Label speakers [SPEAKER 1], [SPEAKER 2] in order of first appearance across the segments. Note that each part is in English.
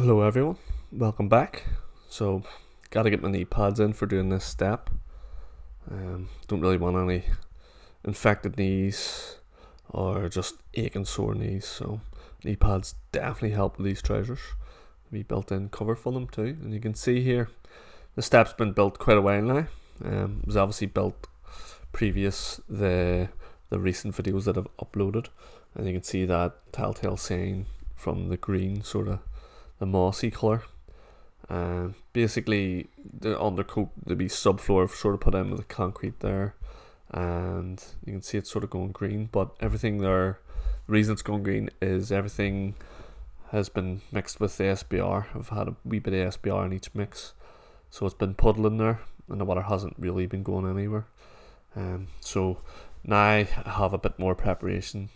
[SPEAKER 1] Hello everyone, welcome back. So, gotta get my knee pads in for doing this step. Don't really want any infected knees or just aching sore knees, so knee pads definitely help with these trousers. We built-in cover for them too, and you can see here the step's been built quite a while now. It was obviously built previous the recent videos that I've uploaded, and you can see that telltale sign from the green sort of the mossy colour. Basically the undercoat, the wee subfloor I've sort of put in with the concrete there, and you can see it's sort of going green, but everything there, the reason it's going green is everything has been mixed with the SBR. I've had a wee bit of SBR in each mix, so it's been puddling there and the water hasn't really been going anywhere. So now I have a bit more preparation.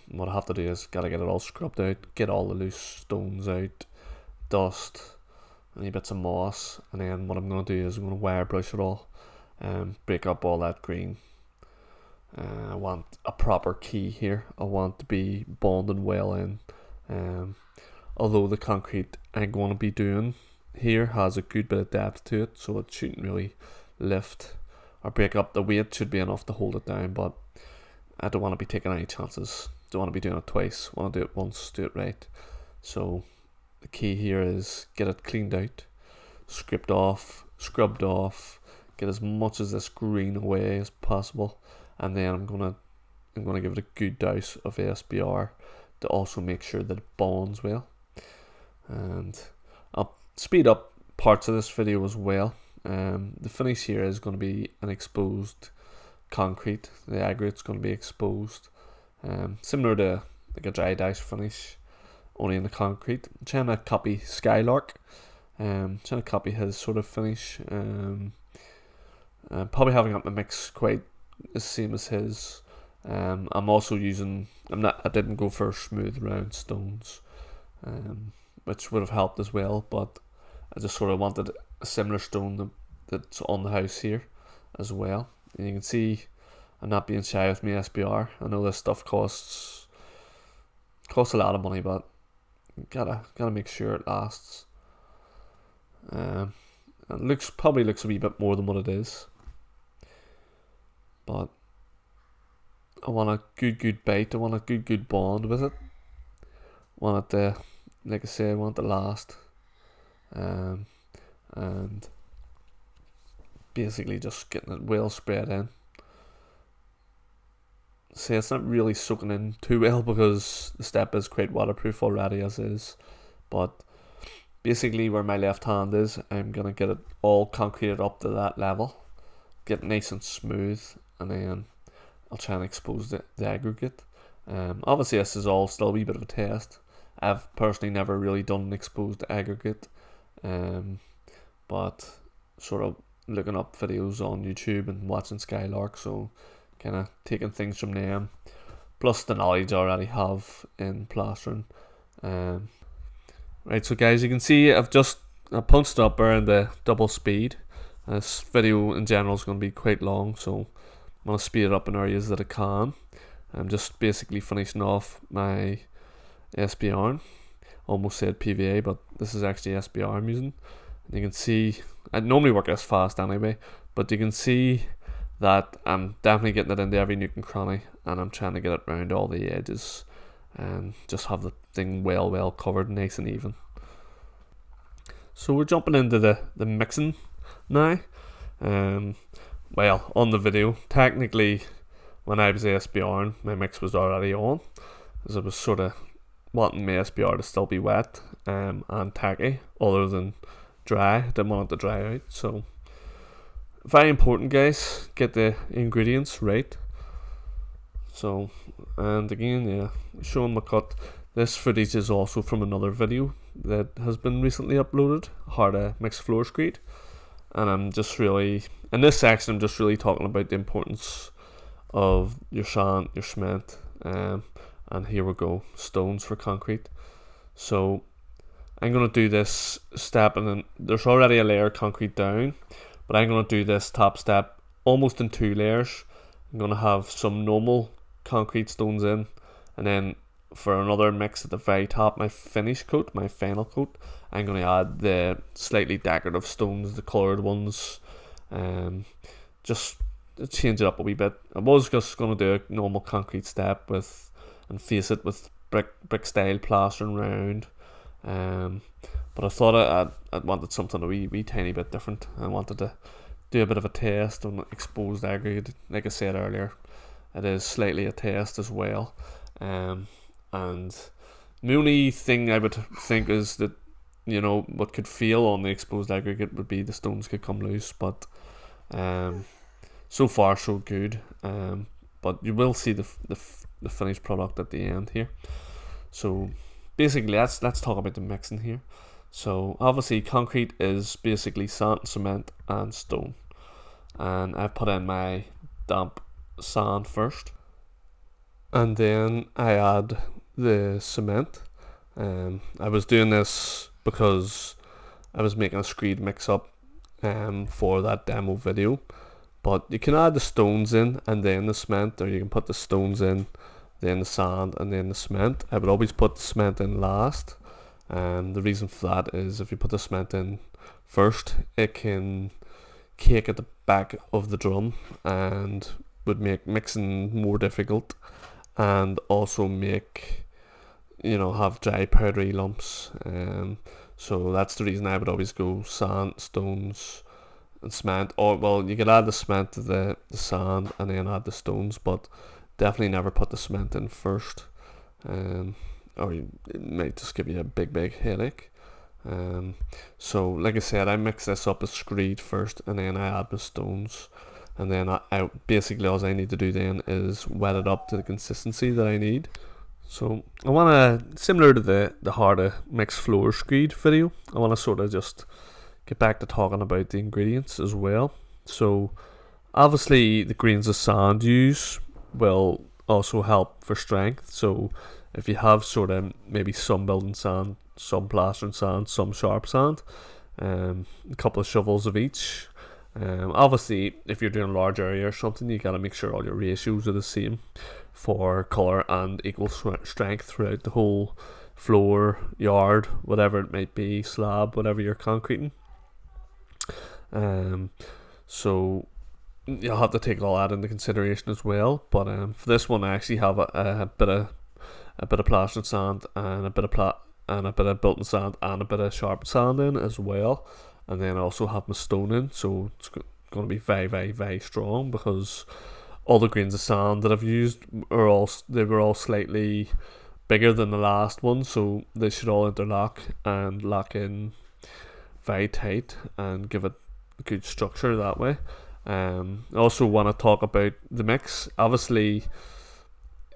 [SPEAKER 1] What I have to do is gotta get it all scrubbed out, get all the loose stones out, dust, any bits of moss, and then what I'm gonna do is I'm gonna wire brush it all, break up all that green. I want a proper key here. I want to be bonded well in. Although the concrete I'm going to be doing here has a good bit of depth to it, so it shouldn't really lift or break up. The weight should be enough to hold it down, but I don't want to be taking any chances. Don't want to be doing it twice. Want to do it once, do it right. So the key here is get it cleaned out, scraped off, scrubbed off, get as much of this green away as possible, and then I'm gonna give it a good douse of SBR to also make sure that it bonds well. And I'll speed up parts of this video as well. The finish here is going to be an exposed concrete. The aggregate's going to be exposed, similar to like a dry dash finish, only in the concrete. I'm trying to copy Skylark, trying to copy his sort of finish. Probably haven't got my mix quite the same as his. I'm also using, I didn't go for smooth round stones, which would have helped as well, but I just sort of wanted a similar stone that's on the house here as well. And you can see I'm not being shy with my SBR. I know this stuff costs a lot of money, but gotta make sure it lasts. It probably looks a wee bit more than what it is, but I want a good bite. I want a good bond with it. Want it to, like I say, I want it to last. And basically just getting it well spread in. See, it's not really soaking in too well because the step is quite waterproof already as is, but basically where my left hand is, I'm going to get it all concreted up to that level, get it nice and smooth, and then I'll try and expose the aggregate. Obviously this is all still a wee bit of a test. I've personally never really done an exposed aggregate, but sort of looking up videos on YouTube and watching Skylark, so kind of taking things from them, plus the knowledge I already have in plastering. Right, so guys, you can see I punched up around the double speed. This video in general is going to be quite long, so I'm going to speed it up in areas that I can. I'm just basically finishing off my SBR. Almost said PVA, but this is actually SBR I'm using. And you can see, I normally work as fast anyway, but you can see that I'm definitely getting it into every nook and cranny, and I'm trying to get it around all the edges and just have the thing well covered, nice and even. So we're jumping into the mixing now. Well, on the video, technically when I was SBRing, my mix was already on, as I was sort of wanting my SBR to still be wet and tacky other than dry. I didn't want it to dry out, so very important, guys, get the ingredients right. So, and again, yeah, showing my cut. This footage is also from another video that has been recently uploaded, how to mix floor screed, and I'm just really, in this section, I'm just really talking about the importance of your sand, your cement, and here we go, stones for concrete. So I'm going to do this step, and then there's already a layer of concrete down, but I'm going to do this top step almost in 2 layers. I'm going to have some normal concrete stones in, and then for another mix at the very top, my finish coat, my final coat, I'm going to add the slightly decorative stones, the coloured ones, just to change it up a wee bit. I was just going to do a normal concrete step and face it with brick style plastering round, but I thought I wanted something a wee tiny bit different. I wanted to do a bit of a test on exposed aggregate. Like I said earlier, it is slightly a test as well, and the only thing I would think is that, what could fail on the exposed aggregate would be the stones could come loose, but so far so good. But you will see the finished product at the end here. So basically, let's talk about the mixing here. So obviously, concrete is basically sand, cement, and stone, and I've put in my damp sand first, and then I add the cement. I was doing this because I was making a Screed mix up for that demo video, but you can add the stones in and then the cement, or you can put the stones in, then the sand, and then the cement. I would always put the cement in last, and the reason for that is if you put the cement in first, it can cake at the back of the drum and would make mixing more difficult, and also make have dry powdery lumps. So that's the reason I would always go sand, stones, and cement. Or well, you could add the cement to the sand and then add the stones, but definitely never put the cement in first, or it might just give you a big headache. So like I said, I mix this up as Screed first, and then I add the stones, and then I basically all I need to do then is wet it up to the consistency that I need. So I want to, similar to the how to mix floor Screed video, I want to sort of just get back to talking about the ingredients as well. So obviously the grains of sand used will also help for strength. So if you have sort of maybe some building sand, some plastering sand, some sharp sand, a couple of shovels of each. Obviously, if you're doing a large area or something, you gotta make sure all your ratios are the same for colour and equal strength throughout the whole floor, yard, whatever it might be, slab, whatever you're concreting. So you'll have to take all that into consideration as well. But for this one, I actually have a bit of plastering sand and a bit of built-in sand and a bit of sharp sand in as well, and then I also have my stone in, so it's going to be very strong, because all the grains of sand that I've used were all slightly bigger than the last one, so they should all interlock and lock in very tight and give it a good structure that way. I also want to talk about the mix. Obviously,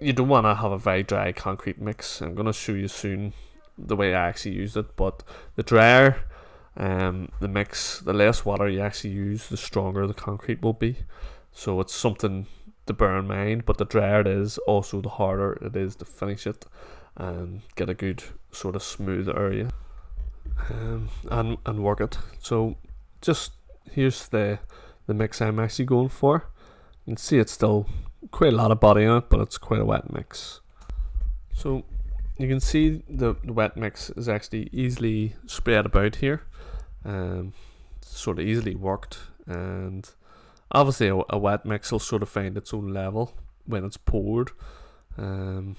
[SPEAKER 1] you don't want to have a very dry concrete mix. I'm going to show you soon the way I actually used it, but the drier the mix, the less water you actually use, the stronger the concrete will be. So it's something to bear in mind, but the drier it is, also the harder it is to finish it and get a good sort of smooth area, and work it. So just here's the mix I'm actually going for. You can see it's still quite a lot of body in it, but it's quite a wet mix. So you can see the wet mix is actually easily spread about here, sort of easily worked, and obviously a wet mix will sort of find its own level when it's poured, but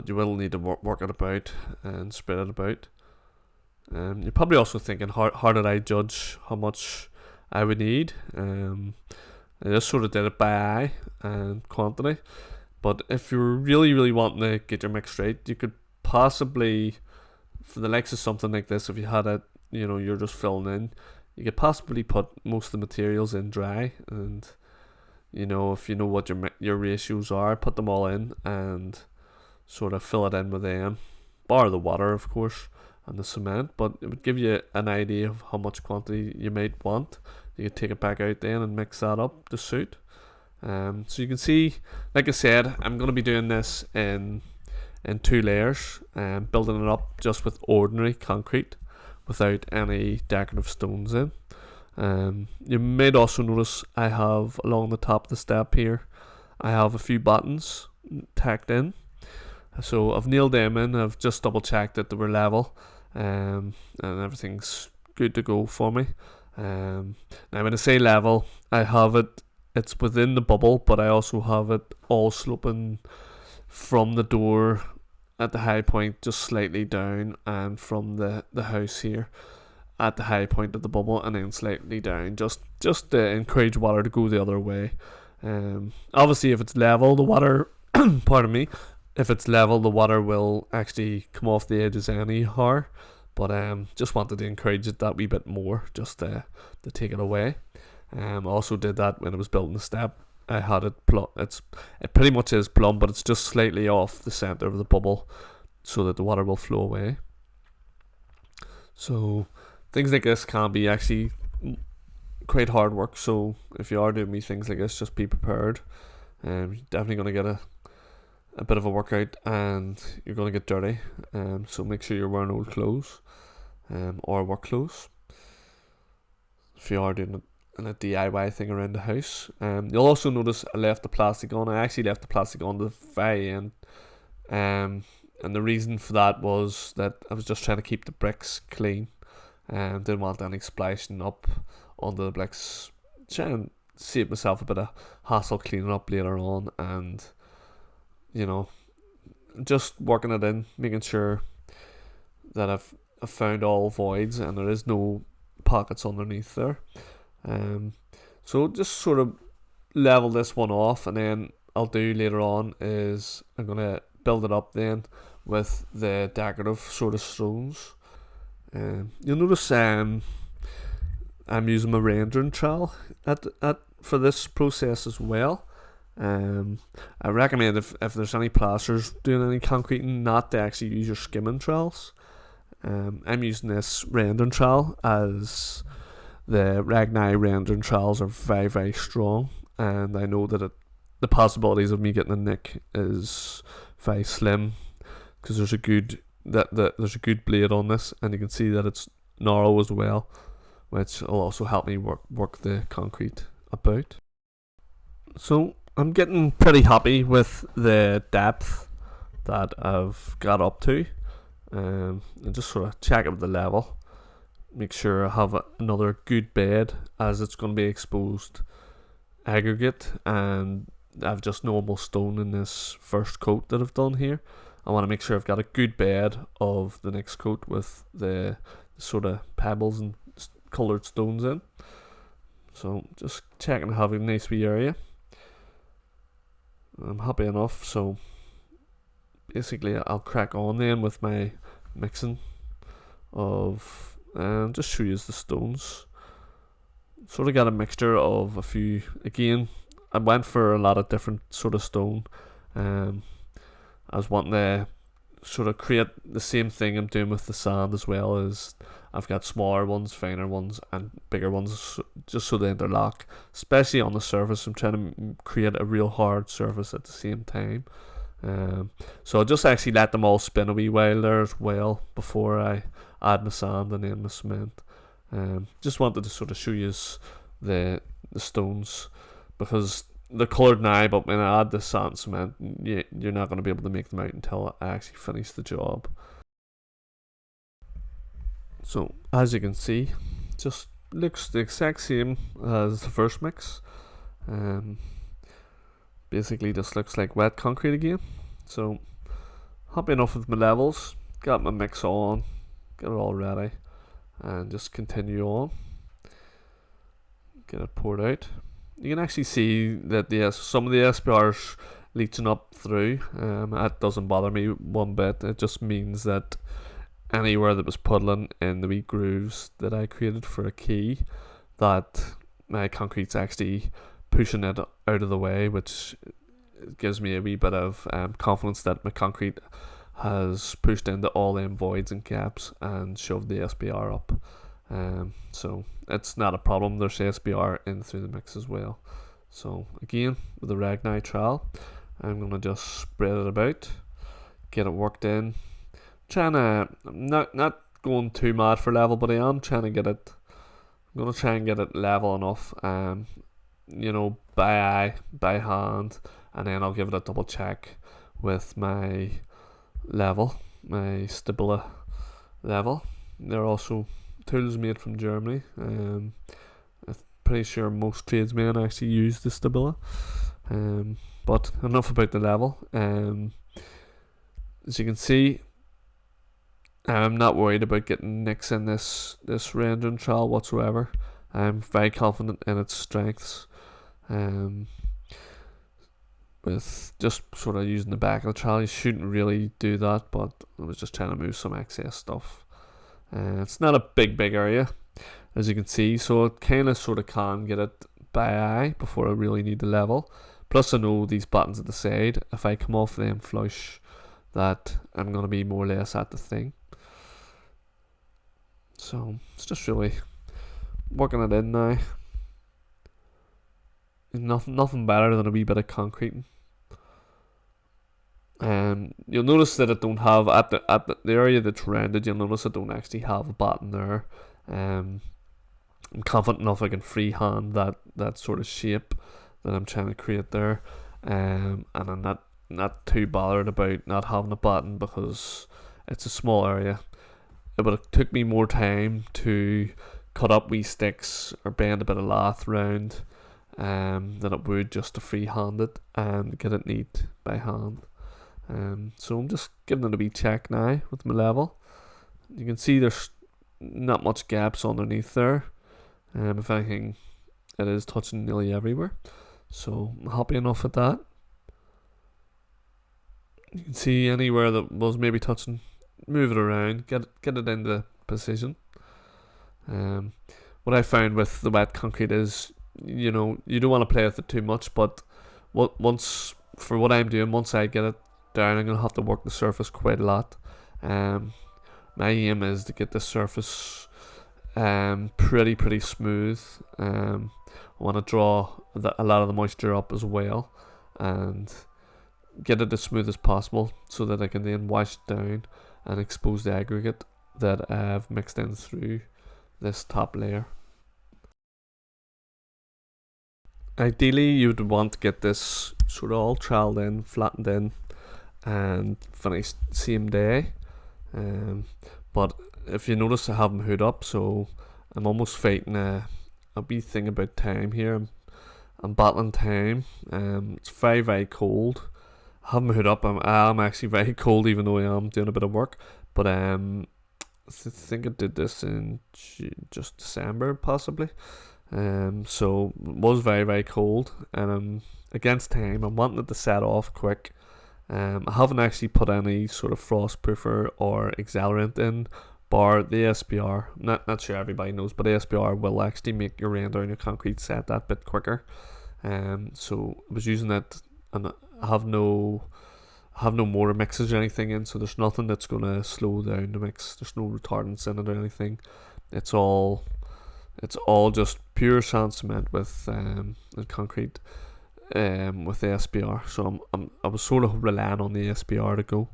[SPEAKER 1] you will need to work it about and spread it about. You're probably also thinking, how did I judge how much I would need? I just sort of did it by eye and quantity. But if you're really wanting to get your mix right, you could possibly, for the likes of something like this, if you had it, you're just filling in, you could possibly put most of the materials in dry, and if you know what your ratios are, put them all in and sort of fill it in with them, bar the water of course and the cement, but it would give you an idea of how much quantity you might want. You could take it back out then and mix that up to suit. So you can see, like I said, I'm going to be doing this in 2 layers, building it up just with ordinary concrete without any decorative stones in. You might also notice I have along the top of the step here, I have a few buttons tacked in. So I've nailed them in. I've just double checked that they were level, and everything's good to go for me. Now when I say level, I have it's within the bubble, but I also have it all sloping from the door at the high point just slightly down, and from the house here at the high point of the bubble, and then slightly down, just to encourage water to go the other way. Obviously if it's level, the water pardon me, if it's level, the water will actually come off the edges anyhow, but just wanted to encourage it that wee bit more, just to take it away. Also did that when I was building the step. I had it it pretty much is plumb, but it's just slightly off the center of the bubble so that the water will flow away. So things like this can be actually quite hard work, so if you are doing me things like this, just be prepared. You're definitely going to get a bit of a workout, and you're going to get dirty, so make sure you're wearing old clothes, or work clothes if you are doing it in a DIY thing around the house. You'll also notice I left the plastic on. I actually left the plastic on the very end, and the reason for that was that I was just trying to keep the bricks clean, and didn't want any splashing up onto the bricks, trying to save myself a bit of hassle cleaning up later on, and just working it in, making sure that I've found all voids and there is no pockets underneath there. So just sort of level this one off, and then I'll do later on is I'm going to build it up then with the decorative sort of stones. You'll notice I'm using my rendering trowel for this process as well. I recommend if there's any plasters doing any concreting, not to actually use your skimming trowels. I'm using this rendering trowel, as the Ragni rendering trowels are very, very strong, and I know that the possibilities of me getting a nick is very slim, because there's a good blade on this, and you can see that it's narrow as well, which will also help me work the concrete about. So I'm getting pretty happy with the depth that I've got up to, and just sort of check out the level, make sure I have another good bed, as it's going to be exposed aggregate, and I've just normal stone in this first coat that I've done here. I want to make sure I've got a good bed of the next coat with the sort of pebbles and coloured stones in. So just checking to have a nice wee area. I'm happy enough, so basically I'll crack on then with my mixing of, and just show you the stones. Sort of got a mixture of a few. Again, I went for a lot of different sort of stone. I was wanting to sort of create the same thing I'm doing with the sand as well, as I've got smaller ones, finer ones, and bigger ones, just so they interlock, especially on the surface. I'm trying to create a real hard surface at the same time. So I'll just actually let them all spin a wee while there as well before I add my sand and then my cement. Just wanted to sort of show you the stones, because they're coloured now, but when I add the sand and cement, you're not going to be able to make them out until I actually finish the job. So as you can see, just looks the exact same as the first mix. Basically just looks like wet concrete again. So happy enough with my levels, got my mix on, get it all ready, and just continue on, get it poured out. You can actually see that some of the SPR's leaching up through. That doesn't bother me one bit. It just means that anywhere that was puddling in the wee grooves that I created for a key, that my concrete's actually pushing it out of the way, which gives me a wee bit of confidence that my concrete has pushed into all them voids and gaps and shoved the SPR up. So it's not a problem. There's SPR in through the mix as well. So again, with the Ragni trowel, I'm going to just spread it about, get it worked in. I'm not going too mad for level, but I am trying to get it. I'm going to try and get it level enough, by eye, by hand, and then I'll give it a double check with my level, my Stabila level. They're also tools made from Germany. I'm pretty sure most tradesmen actually use the Stabila. But enough about the level. As you can see, I'm not worried about getting nicks in this rendering trowel whatsoever. I'm very confident in its strengths. With just sort of using the back of the trowel, you shouldn't really do that, but I was just trying to move some excess stuff. It's not a big area, as you can see, so it kind of sort of can get it by eye before I really need the level. Plus I know these buttons at the side, if I come off them flush, that I'm going to be more or less at the thing. So it's just really working it in now. Nothing better than a wee bit of concreting. You'll notice that I don't have at the area that's rounded. You'll notice I don't actually have a button there. I'm confident enough I can freehand that sort of shape that I'm trying to create there. And I'm not too bothered about not having a button because it's a small area. It would have took me more time to cut up wee sticks or bend a bit of lath round than it would just to freehand it and get it neat by hand. So I'm just giving it a wee check now with my level. You can see there's not much gaps underneath there. If anything, it is touching nearly everywhere. So I'm happy enough with that. You can see anywhere that was maybe touching, move it around, get it into position. What I found with the wet concrete is, you don't want to play with it too much, but once for what I'm doing, once I get it down, I'm gonna have to work the surface quite a lot. My aim is to get the surface pretty smooth. I want to draw a lot of the moisture up as well and get it as smooth as possible so that I can then wash it down and expose the aggregate that I've mixed in through this top layer. Ideally you would want to get this sort of all troweled in, flattened in and finished same day. But if you notice I haven't hood up, so I'm almost fighting a wee thing about time here. I'm battling time. It's very cold. I haven't hood up. I'm actually very cold even though I am doing a bit of work. But I think I did this in just December possibly. So it was very cold and I'm against time. I'm wanting it to set off quick. I haven't actually put any sort of frost proofer or accelerant in, bar the SPR. Not sure everybody knows, but SPR will actually make your render and your concrete set that bit quicker. So I was using it, and I have no mortar mixes or anything in, so there's nothing that's gonna slow down the mix. There's no retardants in it or anything. It's all just pure sand cement with and concrete. With the SPR, so I was sort of relying on the SPR to go.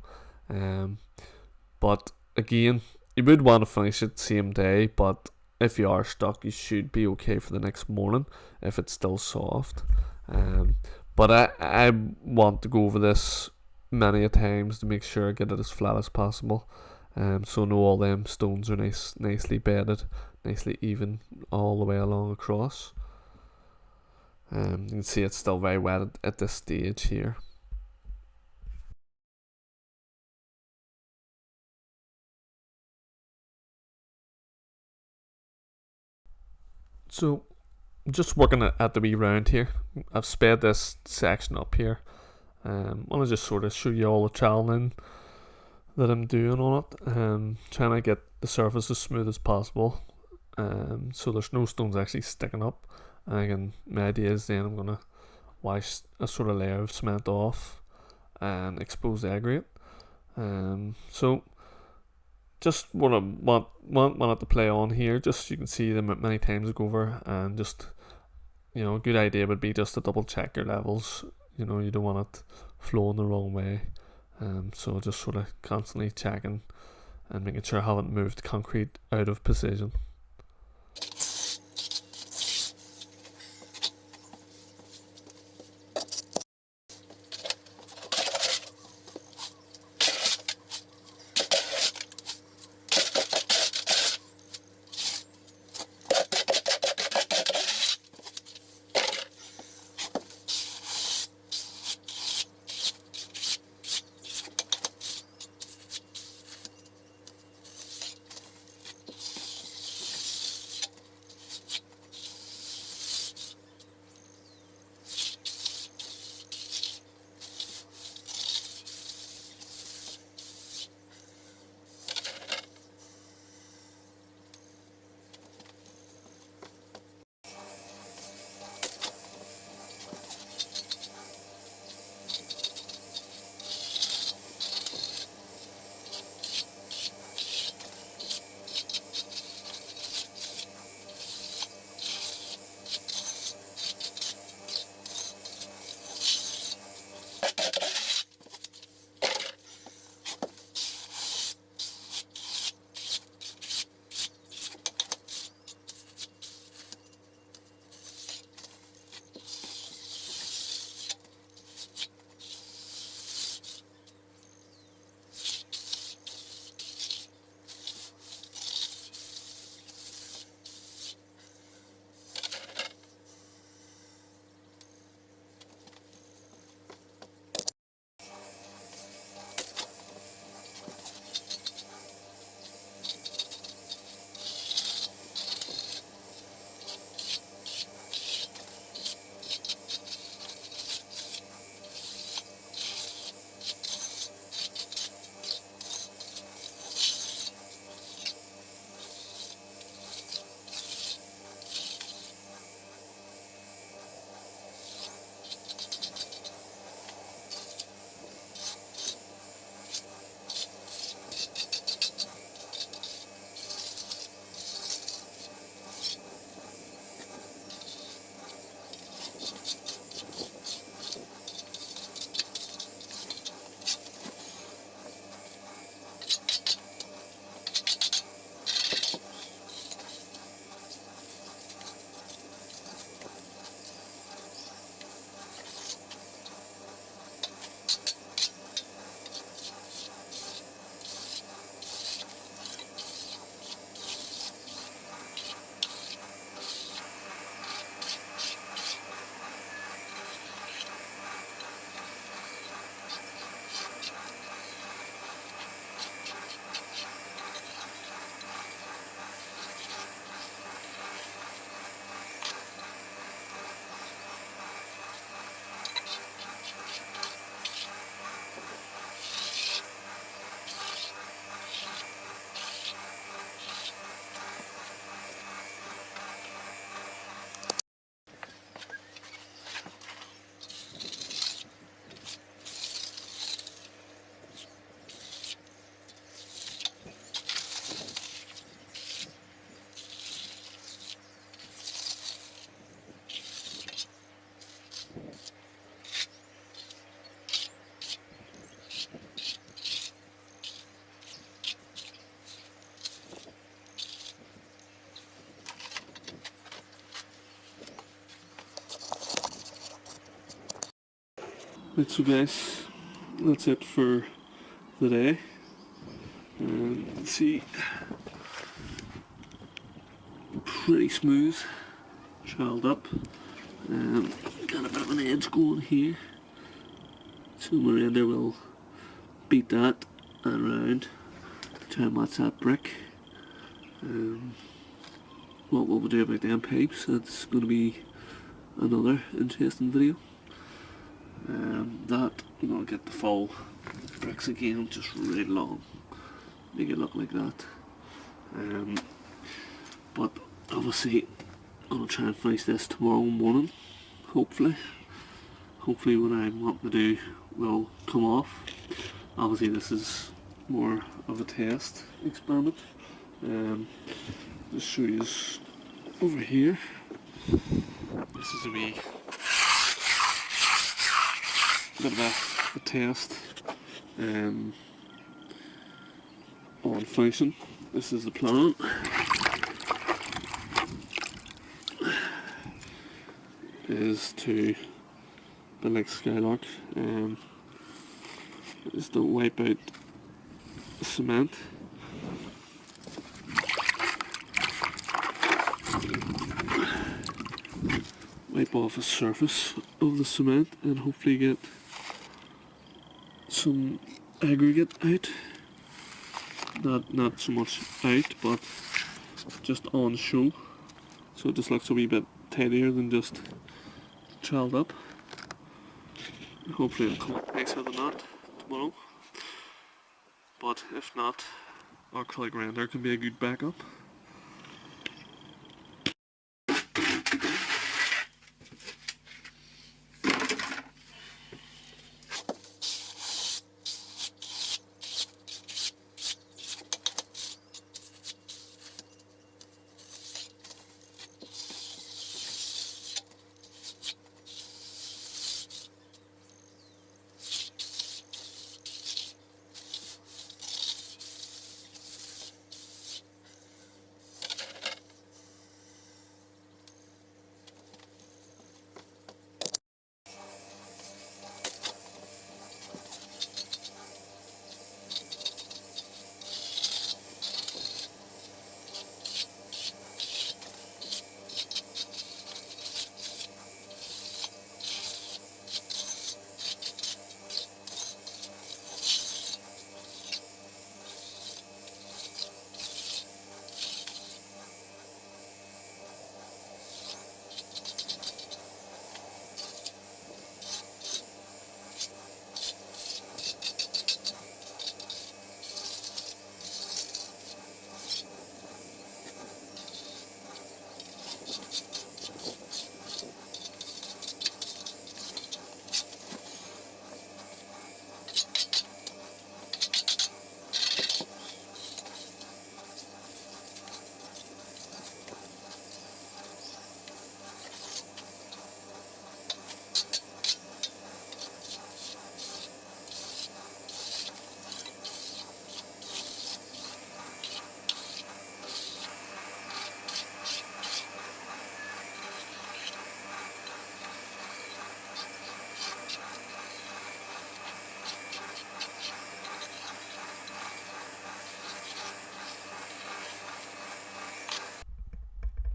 [SPEAKER 1] But again, you would want to finish it same day, but if you are stuck, you should be okay for the next morning if it's still soft. But I want to go over this many a times to make sure I get it as flat as possible. So I know all them stones are nicely bedded, nicely even all the way along across. You can see it's still very wet at this stage here. So just working at the wee round here. I've sped this section up here. I want to just sort of show you all the troweling that I'm doing on it. Trying to get the surface as smooth as possible. So there's no stones actually sticking up. And again, my idea is then I'm going to wash a sort of layer of cement off and expose the aggregate. So just want it to play on here, just so you can see them many times go over, and just a good idea would be just to double check your levels. You don't want it flowing the wrong way. So just sort of constantly checking and making sure I haven't moved concrete out of position. Right, so guys, that's it for the day. And you can see, pretty smooth, child up. Got a bit of an edge going here. So my render will beat that around to try and match that brick. What we'll do about them pipes, that's going to be another interesting video. That I'm going to get the full bricks again, just right along, make it look like that. But obviously I'm going to try and finish this tomorrow morning, hopefully. Hopefully what I'm wanting to do will come off. Obviously this is more of a test experiment. Just show you over here. This is a wee bit of a test on finishing. This is the plan. Is to build like Skylark, is to wipe out cement. Wipe off the surface of the cement and hopefully get some aggregate out. Not so much out, but just on show, so it just looks a wee bit tidier than just child up. Hopefully it'll come up nicer than that tomorrow, but if not, acrylic render can be a good backup.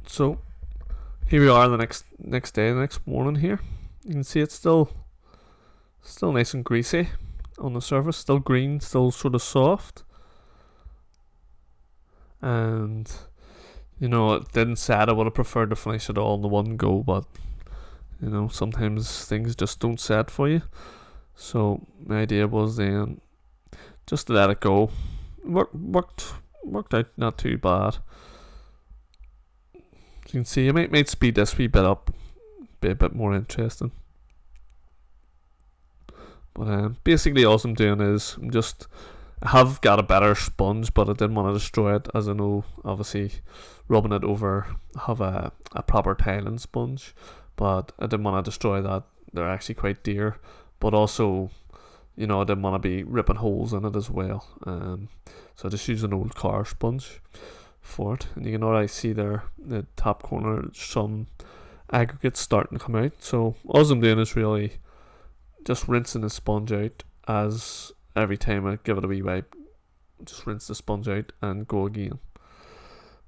[SPEAKER 1] So here we are the next day, the next morning here. You can see it's still nice and greasy on the surface, still green, still sort of soft. And you know, it didn't set. I would have preferred to finish it all in the one go, but you know, sometimes things just don't set for you. So my idea was then just to let it go. Worked out not too bad. As you can see, I might speed this wee bit up, be a bit more interesting. But basically all I'm doing is I have got a better sponge, but I didn't want to destroy it, as I know obviously rubbing it over, have a proper tiling sponge, but I didn't want to destroy that. They're actually quite dear, but also, you know, I didn't want to be ripping holes in it as well. So I just used an old car sponge for it, and you can already see there the top corner some aggregates starting to come out. So all I'm doing is really just rinsing the sponge out as every time I give it a wee wipe. Just rinse the sponge out and go again.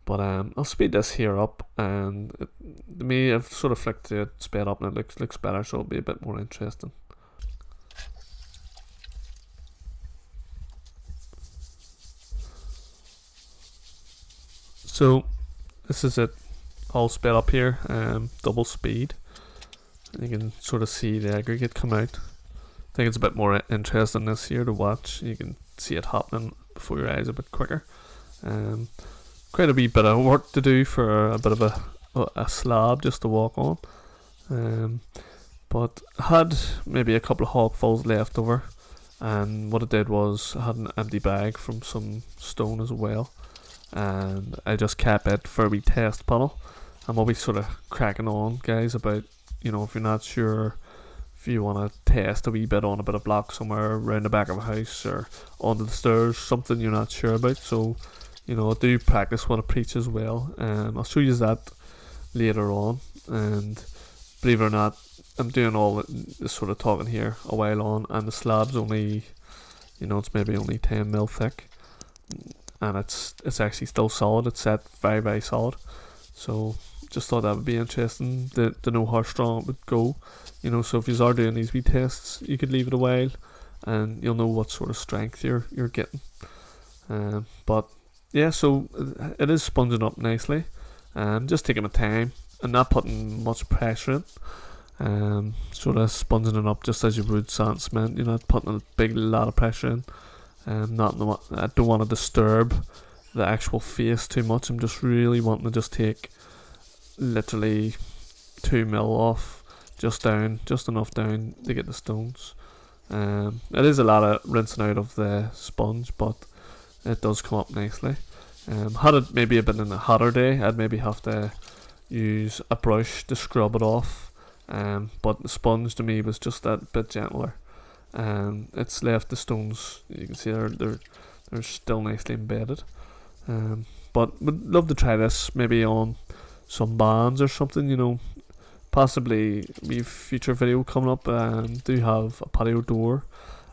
[SPEAKER 1] But I'll speed this here up, and to me I've sort of flicked it sped up and it looks better, so it'll be a bit more interesting. So this is it all sped up here, double speed. And you can sort of see the aggregate come out. I think it's a bit more interesting this here to watch. You can see it happening before your eyes a bit quicker. Quite a wee bit of work to do for a bit of a slab just to walk on. But I had maybe a couple of hogfuls left over, and what I did was I had an empty bag from some stone as well, and I just kept it for a wee test panel. I'm always sort of cracking on, guys, about, you know, if you're not sure, if you want to test a wee bit on a bit of block somewhere around the back of a house or onto the stairs, something you're not sure about. So, you know, I do practice what I preach as well. I'll show you that later on. And believe it or not, I'm doing all this sort of talking here a while on, and the slab's only, you know, it's maybe only 10 mil thick, and it's actually still solid. It's set very, very solid. So just thought that would be interesting to know how strong it would go. You know, so if you are doing these wee tests, you could leave it a while, and you'll know what sort of strength you're getting. But yeah, so it is sponging up nicely. Just taking my time and not putting much pressure in. Sort of sponging it up just as you would sand cement. You're not putting a big lot of pressure in. I don't want to disturb the actual face too much. I'm just really wanting to just take literally 2 mil off, just enough down to get the stones. It is a lot of rinsing out of the sponge, but it does come up nicely. Had it maybe been in a hotter day, I'd maybe have to use a brush to scrub it off. But the sponge to me was just that bit gentler. It's left the stones, you can see they're still nicely embedded. But would love to try this maybe on some bands or something, you know. Possibly we future video coming up. Do have a patio door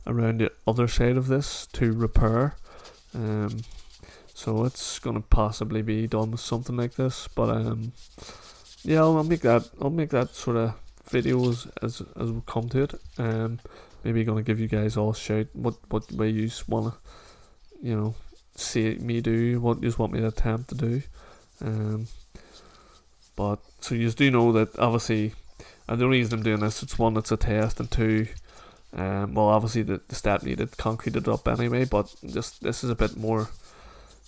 [SPEAKER 1] around the other side of this to repair. So it's gonna possibly be done with something like this. But yeah, I'll make that sort of video as we come to it. Maybe gonna give you guys all a shout what way you wanna, you know, see me do, what you want me to attempt to do. But so you do know that obviously, and the reason I'm doing this, it's one, it's a test, and two, well, obviously the step needed concreted up anyway, but just this is a bit more,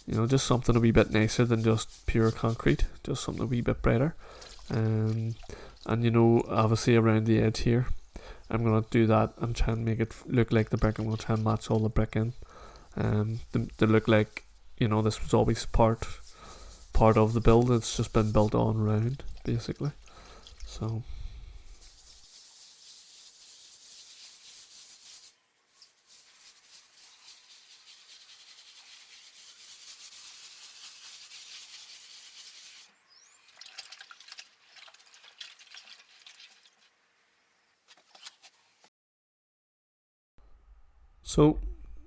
[SPEAKER 1] you know, just something a wee bit nicer than just pure concrete, just something a wee bit brighter. And you know, obviously around the edge here, I'm gonna do that and try and make it look like the brick. I'm gonna try and match all the brick in, to look like, you know, this was always part of the build. It's just been built on round, basically. So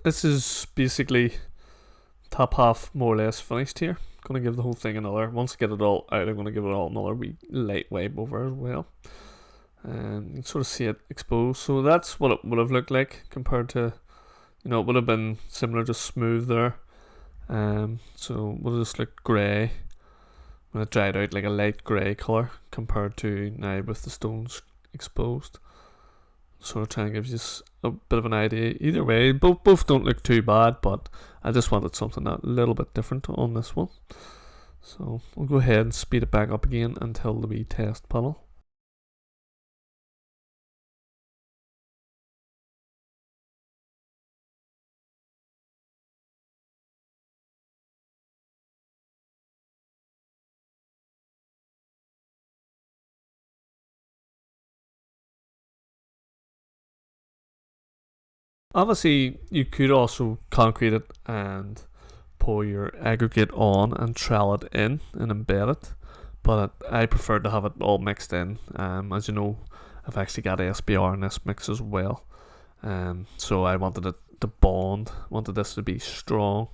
[SPEAKER 1] this is basically top half more or less finished here. Gonna give the whole thing another, once I get it all out, I'm gonna give it all another wee light wipe over as well. And you can sort of see it exposed. So that's what it would have looked like compared to, you know, it would have been similar, just smooth there. So it would have just looked grey when it dried out, like a light grey colour, compared to now with the stones exposed. Sort of try and give you a bit of an idea. Either way, both don't look too bad, but I just wanted something a little bit different on this one. So we'll go ahead and speed it back up again until the wee test panel. Obviously, you could also concrete it and pour your aggregate on and trowel it in and embed it, but I prefer to have it all mixed in. As you know, I've actually got SBR in this mix as well. So I wanted it to bond, wanted this to be strong.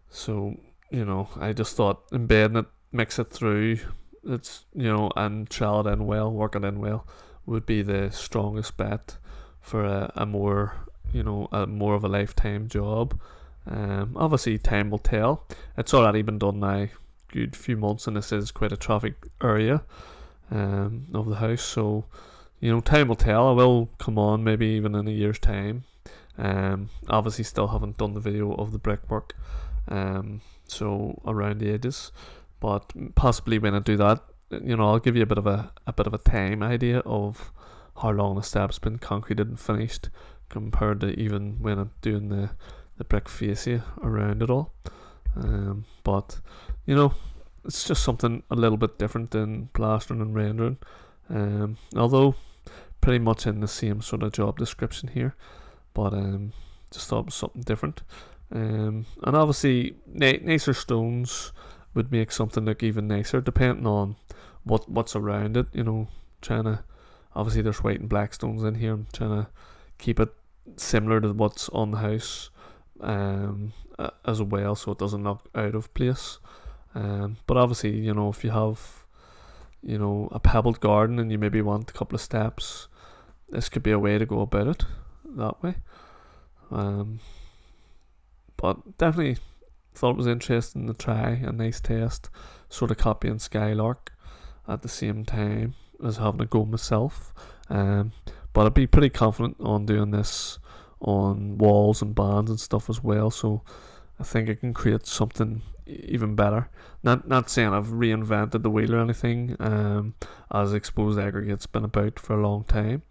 [SPEAKER 1] So, you know, I just thought embedding it, mix it through, it's, you know, and trowel it in well, work it in well, would be the strongest bet for a more, you know, a more of a lifetime job. Obviously time will tell. It's already been done now good few months, and this is quite a traffic area of the house, so, you know, time will tell. I will come on maybe even in a year's time. Obviously still haven't done the video of the brickwork, so around the edges, but possibly when I do that, you know, I'll give you a bit of a time idea of how long the step's been concreted and finished compared to even when I'm doing the brick fascia around it all. But, you know, it's just something a little bit different than plastering and rendering, although pretty much in the same sort of job description here, but just thought it was something different. And obviously nicer stones would make something look even nicer depending on what's around it, you know, trying to, obviously there's white and black stones in here, I'm trying to keep it similar to what's on the house as well, so it doesn't look out of place. But obviously, you know, if you have, you know, a pebbled garden and you maybe want a couple of steps, this could be a way to go about it that way. But definitely thought it was interesting to try a nice test, sort of copying Skylark at the same time as having a go myself. But I'd be pretty confident on doing this on walls and bands and stuff as well, so I think I can create something even better. Not saying I've reinvented the wheel or anything, as Exposed Aggregate's been about for a long time.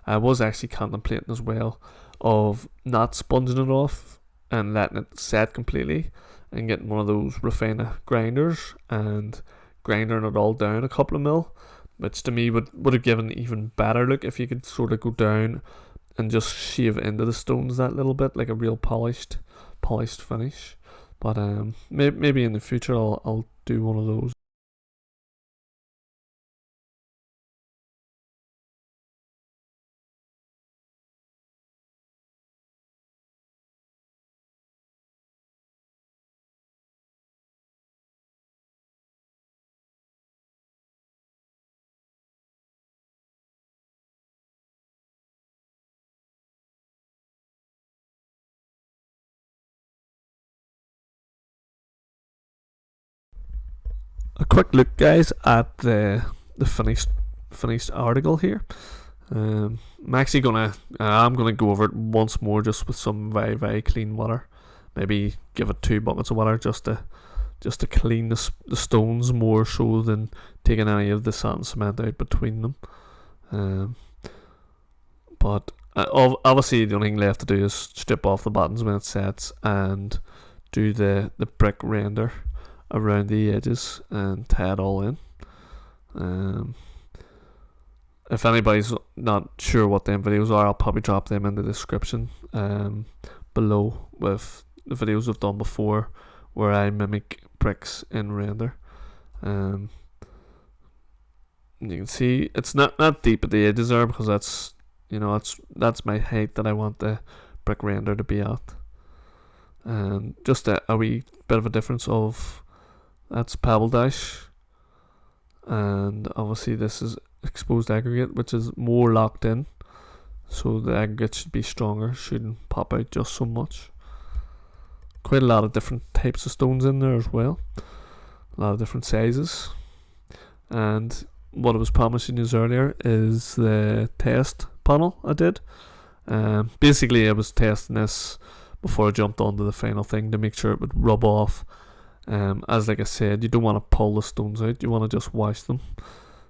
[SPEAKER 1] I was actually contemplating as well of not sponging it off and letting it set completely and getting one of those refiner grinders and grinding it all down a couple of mil, which to me would have given an even better look if you could sort of go down and just shave into the stones that little bit, like a real polished finish. But maybe in the future I'll do one of those. A quick look, guys, at the finished article here. I'm actually I'm gonna go over it once more, just with some very, very clean water. Maybe give it 2 buckets of water just to clean the stones more so than taking any of the sand and cement out between them. But obviously the only thing left to do is strip off the buttons when it sets and do the brick render around the edges and tie it all in. If anybody's not sure what them videos are, I'll probably drop them in the description below with the videos I've done before where I mimic bricks in render. You can see it's not deep at the edges there because that's, you know, that's my height that I want the brick render to be at. And just a wee bit of a difference of that's Pebble Dash, and obviously this is Exposed Aggregate, which is more locked in, so the aggregate should be stronger, shouldn't pop out just so much. Quite a lot of different types of stones in there as well, a lot of different sizes. And what I was promising you earlier is the test panel I did. Basically I was testing this before I jumped onto the final thing to make sure it would rub off. As like I said, you don't want to pull the stones out, you want to just wash them.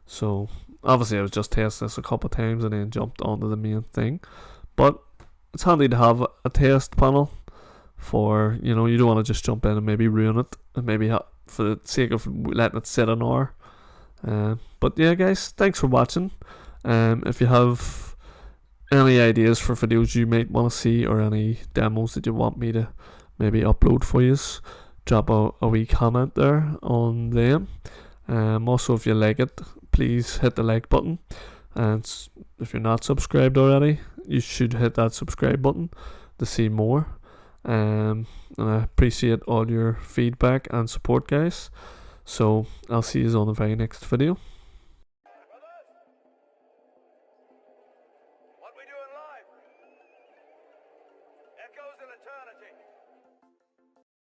[SPEAKER 1] So obviously I was just testing this a couple of times and then jumped onto the main thing. But it's handy to have a test panel for, you know, you don't want to just jump in and maybe ruin it, and maybe for the sake of letting it sit an hour. But yeah, guys, thanks for watching. If you have any ideas for videos you might want to see or any demos that you want me to maybe upload for you, drop a wee comment there on them. Also, if you like it, please hit the like button, and if you're not subscribed already, you should hit that subscribe button to see more. And I appreciate all your feedback and support, guys. So I'll see you on the very next video.
[SPEAKER 2] What we do in life echoes in eternity.